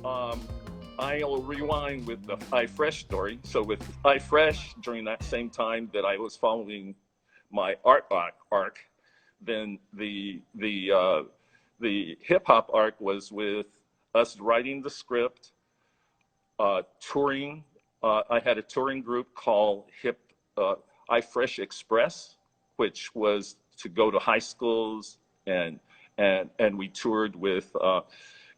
I'll rewind with the iFresh story. So with iFresh, during that same time that I was following my art arc, then the hip hop arc was with us writing the script, touring. I had a touring group called iFresh Express, which was to go to high schools, and we toured with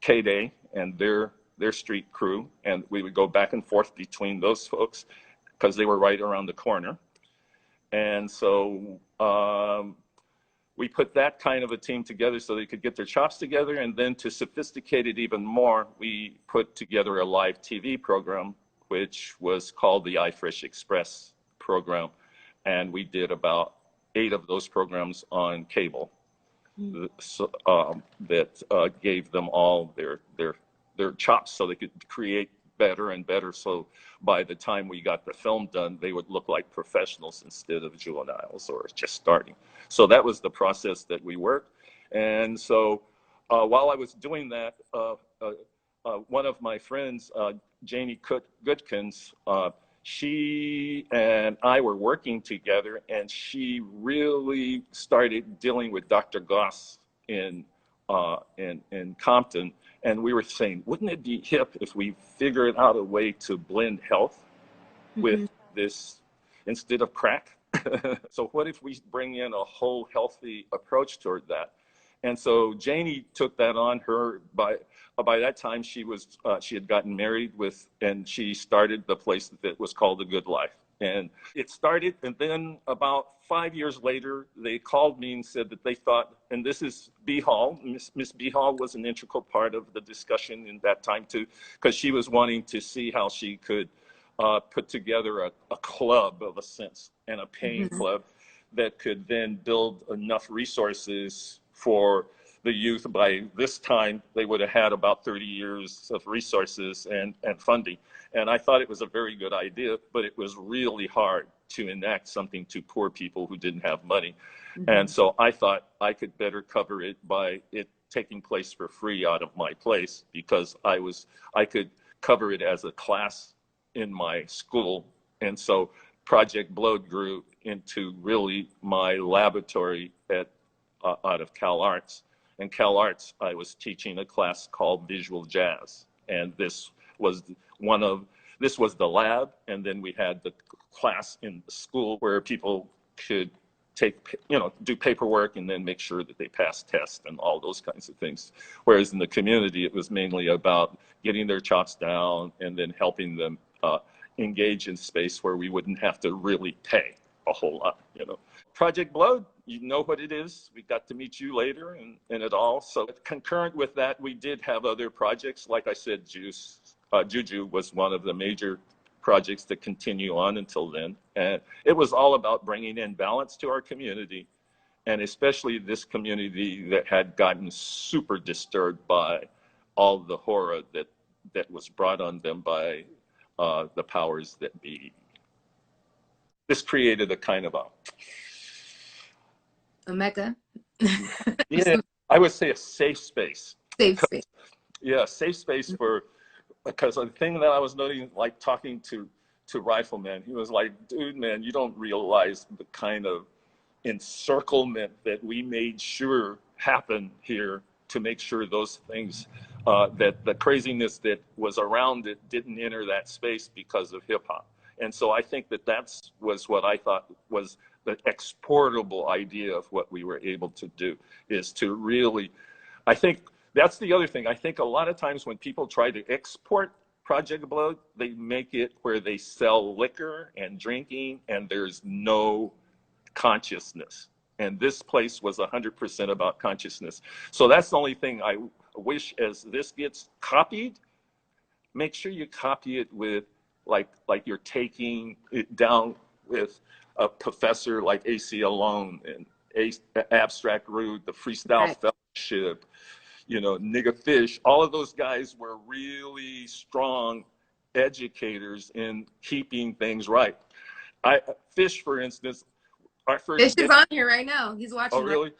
K-Day and their street crew, and we would go back and forth between those folks because they were right around the corner. And so we put that kind of a team together so they could get their chops together, and then to sophisticate it even more, we put together a live TV program, which was called the iFresh Express program, and we did about 8 of those programs on cable. That gave them all their chops so they could create better and better. So by the time we got the film done, they would look like professionals instead of juveniles or just starting. So that was the process that we worked. And so while I was doing that, one of my friends, Janie Goodkins, she and I were working together, and she really started dealing with Dr. Goss in Compton. And we were saying, wouldn't it be hip if we figured out a way to blend health with this instead of crack? So what if we bring in a whole healthy approach toward that? And so Janie took that on her. By that time, she had gotten married and she started the place that was called The Good Life. And it started, and then about 5 years later, they called me and said that they thought, and this is B. Hall, Miss B. Hall was an integral part of the discussion in that time too, because she was wanting to see how she could put together a club of a sense, and a paying club that could then build enough resources for the youth. By this time, they would have had about 30 years of resources and funding. And I thought it was a very good idea, but it was really hard to enact something to poor people who didn't have money. And so I thought I could better cover it by it taking place for free out of my place, because I could cover it as a class in my school. And so Project Blood grew into really my laboratory out of Cal Arts. And Cal Arts, I was teaching a class called Visual Jazz. And this was the lab. And then we had the class in the school where people could do paperwork and then make sure that they passed tests and all those kinds of things. Whereas in the community, it was mainly about getting their chops down and then helping them engage in space where we wouldn't have to really pay a whole lot, Project Blood, you know what it is. We got to meet you later and it all. So concurrent with that, we did have other projects. Like I said, Juju was one of the major projects that continue on until then. And it was all about bringing in balance to our community, and especially this community that had gotten super disturbed by all the horror that was brought on them by the powers that be. This created a kind of a mecca. Yeah, I would say a safe space. Safe space. Yeah, safe space because the thing that I was noting, like talking to Rifleman, he was like, dude, man, you don't realize the kind of encirclement that we made sure happened here to make sure those things, that the craziness that was around it didn't enter that space because of hip hop. And so I think that was what I thought was the exportable idea of what we were able to do, is to really, I think that's the other thing. I think a lot of times when people try to export Project Blood, they make it where they sell liquor and drinking and there's no consciousness. And this place was 100% about consciousness. So that's the only thing I wish, as this gets copied, make sure you copy it with like you're taking it down with a professor like A.C. Alone and Abstract Rude, the Freestyle Fellowship, Nigga Fish. All of those guys were really strong educators in keeping things right. Fish, for instance, our first Fish is on here right now. He's watching. Oh, really?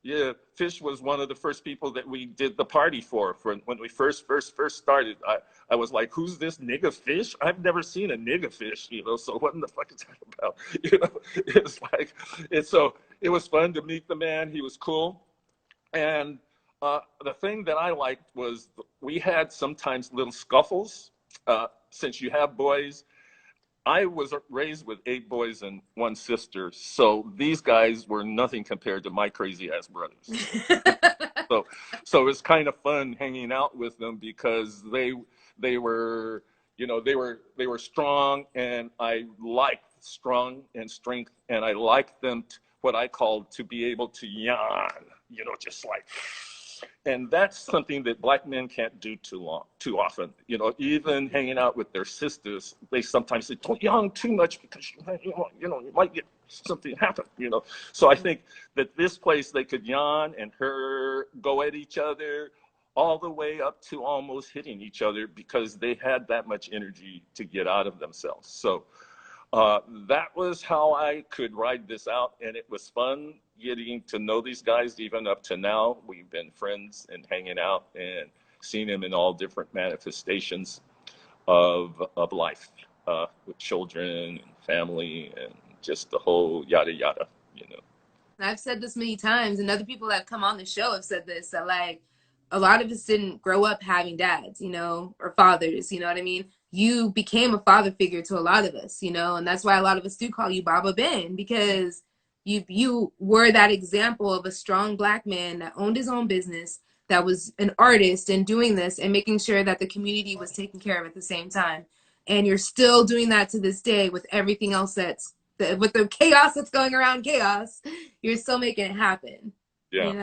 Yeah, Fish was one of the first people that we did the party for when we first started. I was like, who's this nigga Fish? I've never seen a nigga Fish, you know, so what in the fuck is that about? You know, it's like, so it was fun to meet the man. He was cool. And the thing that I liked was we had sometimes little scuffles. Since you have boys, I was raised with 8 boys and 1 sister, so these guys were nothing compared to my crazy ass brothers. So it's kind of fun hanging out with them because they were, you know, they were strong, and I liked strong and strength, and I liked them what I called to be able to yawn, you know, just like. And that's something that black men can't do too often. You know, even hanging out with their sisters, they sometimes say, don't yawn too much because you might get something happen, you know. So I think that this place, they could yawn and go at each other all the way up to almost hitting each other because they had that much energy to get out of themselves. So that was how I could ride this out, and it was fun getting to know these guys. Even up to now, we've been friends and hanging out and seeing them in all different manifestations of life, with children and family and just the whole yada yada, you know. I've said this many times, and other people that have come on the show have said this, that like a lot of us didn't grow up having dads, you know, or fathers, you know what I mean? You became a father figure to a lot of us, you know, and that's why a lot of us do call you Baba Ben, because you were that example of a strong black man that owned his own business, that was an artist and doing this and making sure that the community was taken care of at the same time. And you're still doing that to this day with everything else with the chaos that's going around chaos. You're still making it happen. Yeah. You know?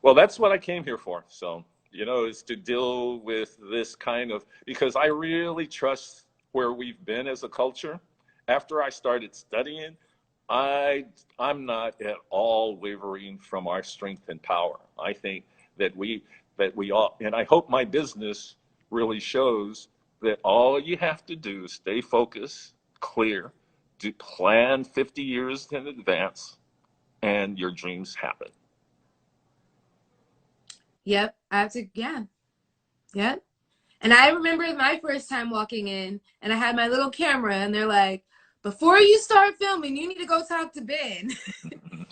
Well, that's what I came here for. So, you know, is to deal with this kind of, because I really trust where we've been as a culture. After I started studying, I'm not at all wavering from our strength and power. I think that we all, and I hope my business really shows that all you have to do is stay focused, clear, plan 50 years in advance, and your dreams happen. Yep. Yep. And I remember my first time walking in, and I had my little camera, and they're like, before you start filming, you need to go talk to Ben.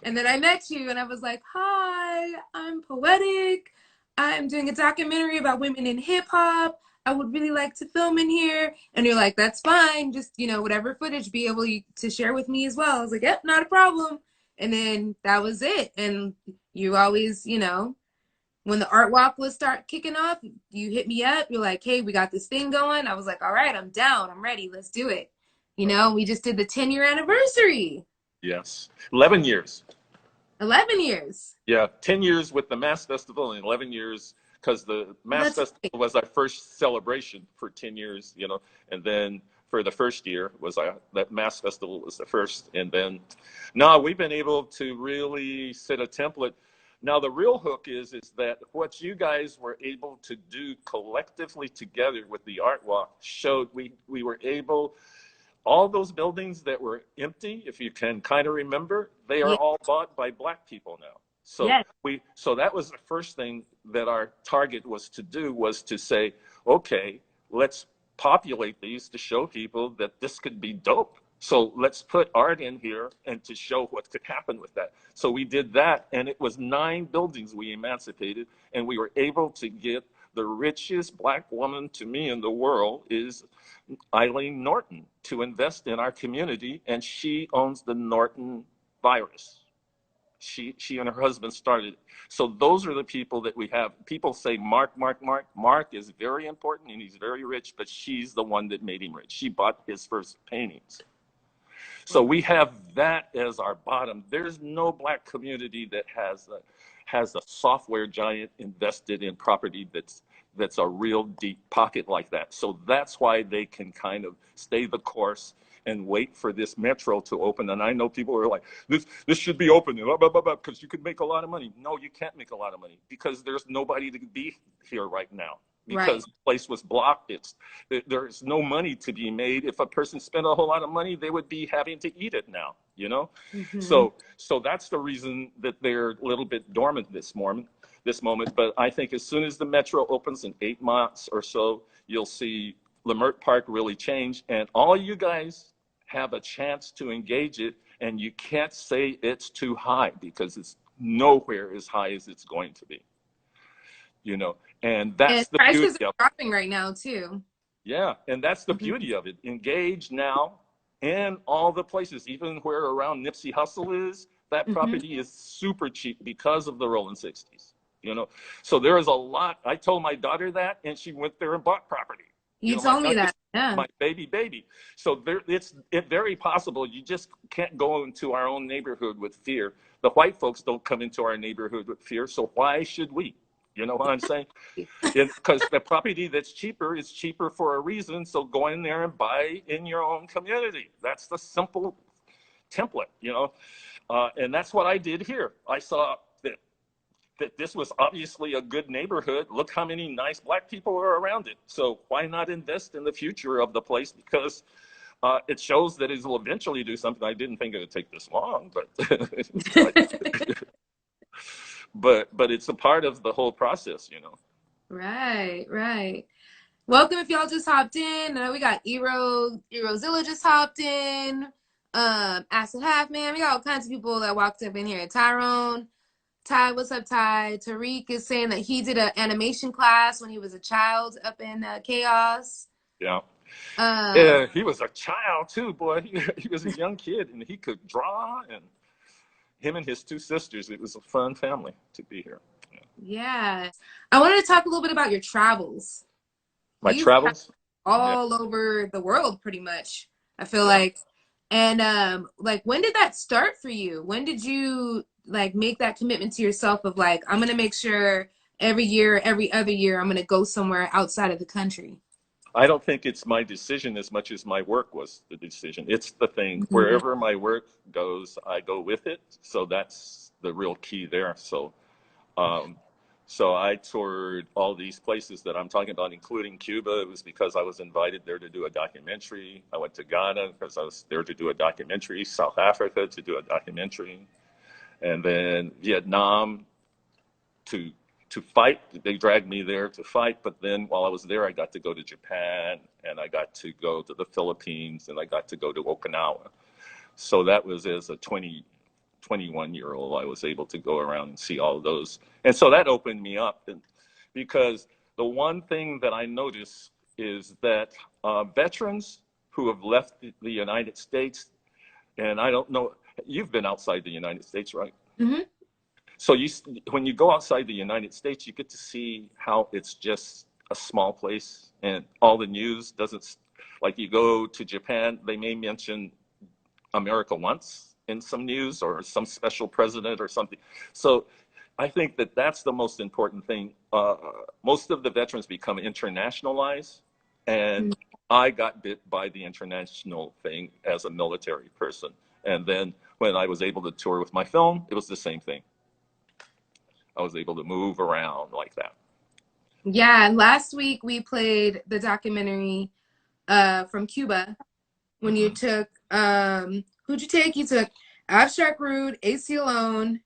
And then I met you, and I was like, hi, I'm Poetic. I'm doing a documentary about women in hip hop. I would really like to film in here. And you're like, that's fine. Just, you know, whatever footage be able to share with me as well. I was like, yep, not a problem. And then that was it. And you always, you know, when the art walk was start kicking off, you hit me up. You're like, hey, we got this thing going. I was like, all right, I'm down. I'm ready. Let's do it. You know, we just did the 10-year anniversary. Yes. 11 years. 11 years. Yeah. 10 years with the Mass Festival and 11 years because the Mass Festival was our first celebration for 10 years, you know, and then for the first year was that Mass Festival was the first. And then now we've been able to really set a template. Now, the real hook is that what you guys were able to do collectively together with the Art Walk showed we were able, all those buildings that were empty, if you can kind of remember, they are all bought by Black people now. So so that was the first thing that our target was to do, was to say, okay, let's populate these to show people that this could be dope. So let's put art in here and to show what could happen with that. So we did that, and it was 9 buildings we emancipated, and we were able to get the richest Black woman to me in the world is Eileen Norton to invest in our community, and she owns the Norton virus. She and her husband started it. So those are the people that we have. People say Mark. Mark is very important and he's very rich, but she's the one that made him rich. She bought his first paintings. So we have that as our bottom. There's no Black community that has a software giant invested in property that's a real deep pocket like that. So that's why they can kind of stay the course and wait for this metro to open. And I know people are like, this should be open, because you could make a lot of money. No, you can't make a lot of money because there's nobody to be here right now. because the place was blocked. There's no money to be made. If a person spent a whole lot of money, they would be having to eat it now, you know? So that's the reason that they're a little bit dormant this moment. But I think as soon as the metro opens in 8 months or so, you'll see Leimert Park really change, and all you guys have a chance to engage it, and you can't say it's too high because it's nowhere as high as it's going to be, you know? And that's the beauty prices of are dropping right now too. Yeah, and that's the beauty of it. Engage now in all the places, even where around Nipsey Hussle is, that property is super cheap because of the rolling 60s, you know? So there is a lot. I told my daughter that, and she went there and bought property. You told me that, yeah. My baby. So it's very possible. You just can't go into our own neighborhood with fear. The white folks don't come into our neighborhood with fear, so why should we? You know what I'm saying? Because the property that's cheaper is cheaper for a reason, so go in there and buy in your own community. That's the simple template, you know? And that's what I did here. I saw that this was obviously a good neighborhood. Look how many nice black people are around it. So why not invest in the future of the place? Because it shows that it will eventually do something. I didn't think it would take this long, but but it's a part of the whole process, you know. Right. Welcome if y'all just hopped in. We got Erozilla just hopped in. Acid Half Man. We got all kinds of people that walked up in here. Tyrone. Ty, what's up, Ty? Tariq is saying that he did an animation class when he was a child up in Kaos. Yeah. Yeah, he was a child too, boy. He was a young kid, and he could draw, and him and his 2 sisters. It was a fun family to be here. Yeah. I wanted to talk a little bit about your travels. My travels? All over the world, pretty much, I feel like. And like, when did that start for you? When did you like make that commitment to yourself of like, I'm gonna make sure every year, every other year, I'm gonna go somewhere outside of the country? I don't think it's my decision as much as my work was the decision. It's the thing. Wherever my work goes, I go with it. So that's the real key there. So so I toured all these places that I'm talking about, including Cuba. It was because I was invited there to do a documentary. I went to Ghana because I was there to do a documentary, South Africa to do a documentary, and then Vietnam to fight. They dragged me there to fight, but then while I was there, I got to go to Japan, and I got to go to the Philippines, and I got to go to Okinawa. So that was as a 21-year-old, I was able to go around and see all of those. And so that opened me up, and because the one thing that I noticed is that veterans who have left the United States, and I don't know, you've been outside the United States, right? So when you go outside the United States, you get to see how it's just a small place, and all the news doesn't, like you go to Japan, they may mention America once in some news or some special president or something. So I think that that's the most important thing. Most of the veterans become internationalized, and I got bit by the international thing as a military person. And then when I was able to tour with my film, it was the same thing. I was able to move around like that. Yeah, and last week we played the documentary from Cuba when you took, who'd you take? You took Abstract Rude, AC Alone,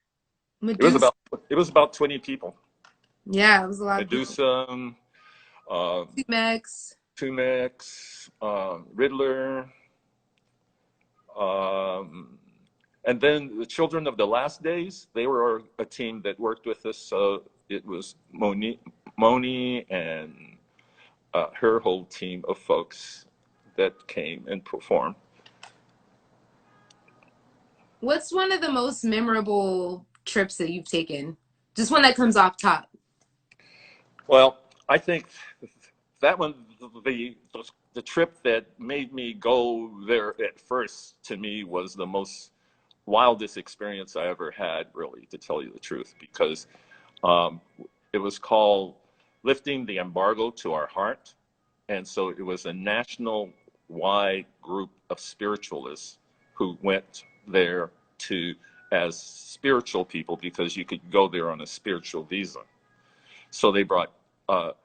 Medusa. It was about 20 people. Yeah, it was a lot Medusa, of people. Tumex, Riddler, and then the Children of the Last Days, they were a team that worked with us. So it was Moni and her whole team of folks that came and performed. What's one of the most memorable trips that you've taken? Just one that comes off top. Well, I think that one, the trip that made me go there at first, to me, was the most wildest experience I ever had, really, to tell you the truth, because it was called Lifting the Embargo to Our Heart. And so it was a national-wide group of spiritualists who went there as spiritual people, because you could go there on a spiritual visa. So they brought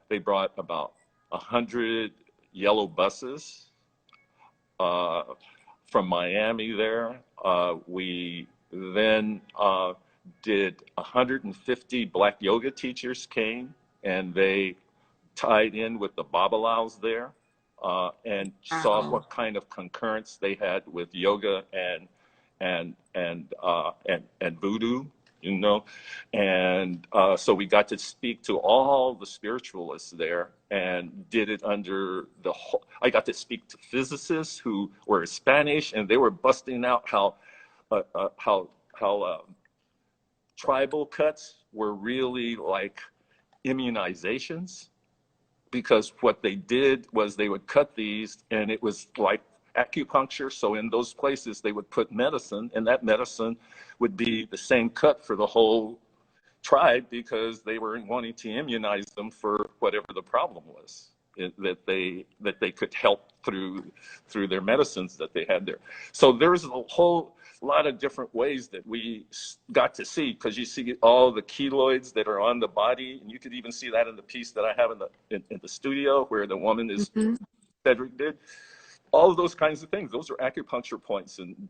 they brought about 100 yellow buses from Miami there. We then did 150 black yoga teachers came, and they tied in with the babalaos there, and saw what kind of concurrence they had with yoga and voodoo, you know. And so we got to speak to all the spiritualists there, and did it under the whole, I got to speak to physicists who were Spanish, and they were busting out how tribal cuts were really like immunizations, because what they did was they would cut these and it was like acupuncture. So in those places they would put medicine, and that medicine would be the same cut for the whole tribe, because they were wanting to immunize them for whatever the problem was, that they could help through their medicines that they had there. So there's a whole lot of different ways that we got to see, because you see all the keloids that are on the body, and you could even see that in the piece that I have in the studio where the woman is, Cedric did. All of those kinds of things, those are acupuncture points, and